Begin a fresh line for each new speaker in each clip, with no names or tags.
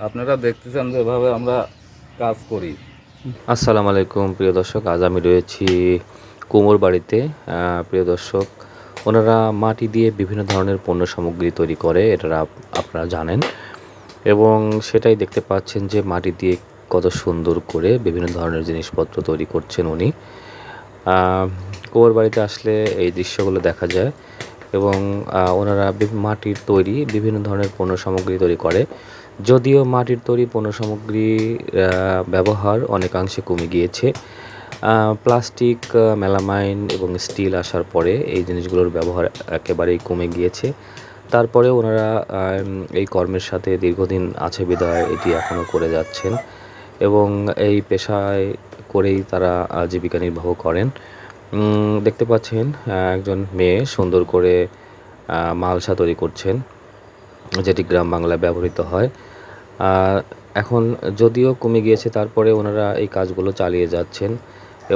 আপনারা দেখতেছেন যেভাবে আমরা কাজ করি।
আসসালামু আলাইকুম প্রিয় দর্শক, আজ আমি রয়েছি কুমোর বাড়িতে। প্রিয় দর্শক, ওনারা মাটি দিয়ে বিভিন্ন ধরনের পণ্য সামগ্রী তৈরি করে, এটা আপনারা জানেন, এবং সেটাই দেখতে পাচ্ছেন যে মাটি দিয়ে কত সুন্দর করে বিভিন্ন ধরনের জিনিসপত্র তৈরি করছেন উনি। কুমোর বাড়িতে আসলে এই দৃশ্যগুলো দেখা যায়, এবং ওনারা মাটির তৈরি বিভিন্ন ধরনের পণ্য সামগ্রী তৈরি করে। যদিও মাটির তৈরি পণ্য সামগ্রীর ব্যবহার অনেকাংশে কমে গিয়েছে, প্লাস্টিক, মেলামাইন এবং স্টিল আসার পরে এই জিনিসগুলোর ব্যবহার একেবারেই কমে গিয়েছে। তারপরে ওনারা এই কর্মের সাথে দীর্ঘদিন আছে বিধায় এটি এখনও করে যাচ্ছেন, এবং এই পেশায় করেই তারা জীবিকা নির্বাহ করেন। দেখতে পাচ্ছেন একজন মেয়ে সুন্দর করে মালসা তৈরি করছেন, যেটি গ্রাম বাংলায় ব্যবহৃত হয়। এখন যদিও কমে গিয়েছে, তারপরে ওনারা এই কাজগুলো চালিয়ে যাচ্ছেন,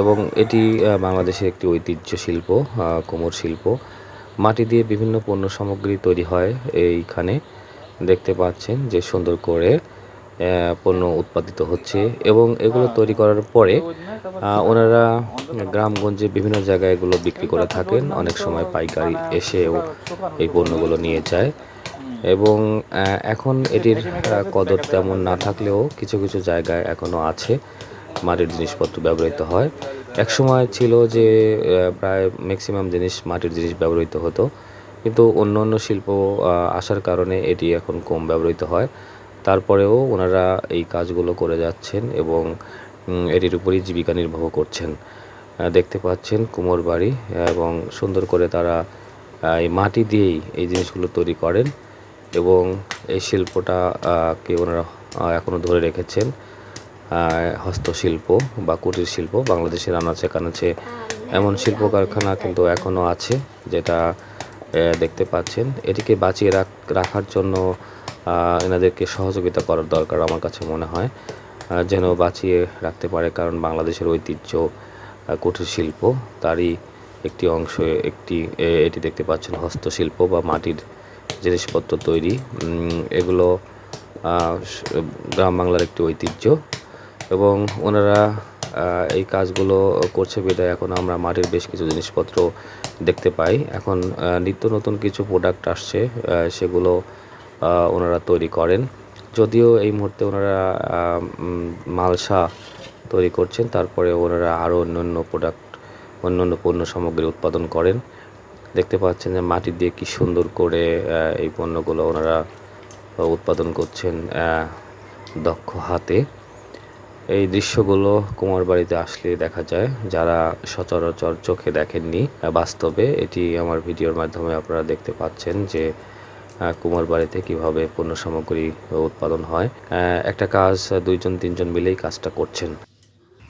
এবং এটি বাংলাদেশের একটি ঐতিহ্য শিল্প, কুমোর শিল্প। মাটি দিয়ে বিভিন্ন পণ্য সামগ্রী তৈরি হয় এইখানে। দেখতে পাচ্ছেন যে সুন্দর করে পণ্য উৎপাদিত হচ্ছে, এবং এগুলো তৈরি করার পরে ওনারা গ্রামগঞ্জে বিভিন্ন জায়গায় এগুলো বিক্রি করে থাকেন। অনেক সময় পাইকারি এসেও এই পণ্যগুলো নিয়ে যায়, এবং এখন এটির কদর তেমন না থাকলেও কিছু কিছু জায়গায় এখনও আছে মাটির জিনিসপত্র ব্যবহৃত হয়। একসময় ছিল যে প্রায় ম্যাক্সিমাম জিনিস মাটির জিনিস ব্যবহৃত হতো, কিন্তু অন্য অন্য শিল্প আসার কারণে এটি এখন কম ব্যবহৃত হয়। তারপরেও ওনারা এই কাজগুলো করে যাচ্ছেন, এবং এটির উপরই জীবিকা নির্বাহ করছেন। দেখতে পাচ্ছেন কুমোর বাড়ি, এবং সুন্দর করে তারা এই মাটি দিয়েই এই জিনিসগুলো তৈরি করেন, এবং এই শিল্পটা কে ওনারা এখনও ধরে রেখেছেন। হস্তশিল্প বা কুটির শিল্প বাংলাদেশের আনাচে কানাচে এমন শিল্প কারখানা কিন্তু এখনও আছে, যেটা দেখতে পাচ্ছেন। এটিকে বাঁচিয়ে রাখার জন্য এনাদেরকে সহযোগিতা করার দরকার আমার কাছে মনে হয়, যেন বাঁচিয়ে রাখতে পারে, কারণ বাংলাদেশের ঐতিহ্য কুটির শিল্প, তারই একটি অংশ এটি দেখতে পাচ্ছেন হস্তশিল্প বা মাটির জিনিসপত্র তৈরি। এগুলো গ্রাম বাংলার একটি ঐতিহ্য, এবং ওনারা এই কাজগুলো করছে বিধায় এখন আমরা মাটির বেশ কিছু জিনিসপত্র দেখতে পাই। এখন নিত্য নতুন কিছু প্রোডাক্ট আসছে, সেগুলো ওনারা তৈরি করেন। যদিও এই মুহূর্তে ওনারা মালসা তৈরি করছেন, তারপরে ওনারা আরও অন্যান্য পণ্য সামগ্রী উৎপাদন করেন। দেখতে পাচ্ছেন যে মাটি দিয়ে কি সুন্দর করে এই পণ্যগুলো ওনারা উৎপাদন করছেন দক্ষ হাতে। এই দৃশ্যগুলো কুমার বাড়িতে আসলে দেখা যায়, যারা সচরাচর চোখে দেখেননি। বাস্তবে এটি আমার ভিডিওর মাধ্যমে আপনারা দেখতে পাচ্ছেন যে কুমার বাড়িতে কীভাবে পণ্য সামগ্রী উৎপাদন হয়। একটা কাজ দুইজন তিনজন মিলেই কাজটা করছেন।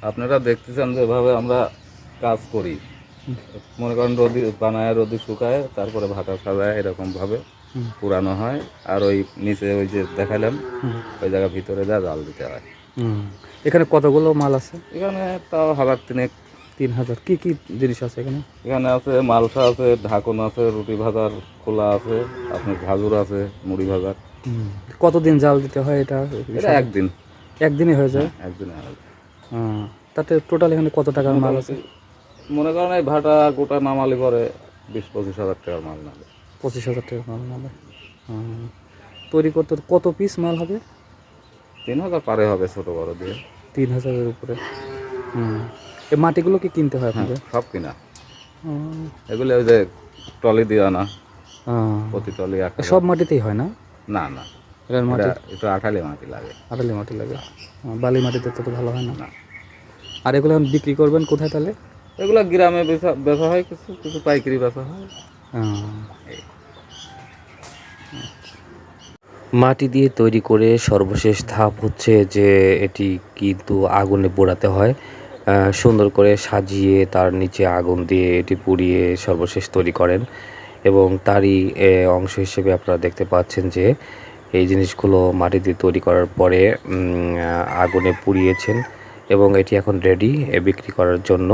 আপনারা দেখতেছেন যেভাবে আমরা কাজ করি। মনে করেন রোদি বানায়, রোদি শুকায়, তারপরে ভাটা সাজায়, এরকমভাবে পুরানো হয়। আর ওই নিচে ওই যে দেখালাম, ওই জায়গার ভিতরে যা জাল দিতে হয়।
এখানে কতগুলো মাল আছে?
এখানে তাও
3000। কি কি জিনিস আছে এখানে?
এখানে আছে মালসা আছে, ঢাকন আছে, রুটি ভাজার খোলা আছে, আপনার ঝাঁঝুর আছে, মুড়ি ভাজার।
কতদিন জাল দিতে হয় এটা?
এটা একদিন।
একদিনে হয়ে যায়?
একদিনে হয়।
তাতে টোটাল এখানে কত টাকার মাল আছে?
মনে করেন এই ভাটা গোটা নামালি পরে 20-25 হাজার টাকার মাল নামে।
25,000 টাকার মাল নামে। তৈরি করতে কত পিস মাল হবে?
3000 পারে হবে ছোট বড় দিয়ে।
3000-এর উপরে। এই মাটিগুলো কি কিনতে হয় আপনাদের?
সব কিনা। এগুলো ওই যে টলি দিয়ে আনা, প্রতি টলি একটা।
সব মাটিতেই হয় না?
না না,
এটার মাটি
একটু আঠালি মাটি লাগে।
আটালি মাটি লাগে। বালি মাটিতে তো ভালো হয় না। আর এগুলো এখন বিক্রি করবেন কোথায় তাহলে?
এগুলো গ্রামে বেচা হয়, কিছু কিছু পাইকারি বেচা হয়।
মাটি দিয়ে তৈরি করে সর্বশেষ ধাপ হচ্ছে যে এটি কিন্তু আগুনে পোড়াতে হয়। সুন্দর করে সাজিয়ে তার নিচে আগুন দিয়ে এটি পুড়িয়ে সর্বশেষ তৈরি করেন, এবং তারই অংশ হিসেবে আপনারা দেখতে পাচ্ছেন যে এই জিনিসগুলো মাটি দিয়ে তৈরি করার পরে আগুনে পুড়িয়েছেন, এবং এটি এখন রেডি বিক্রি করার জন্য।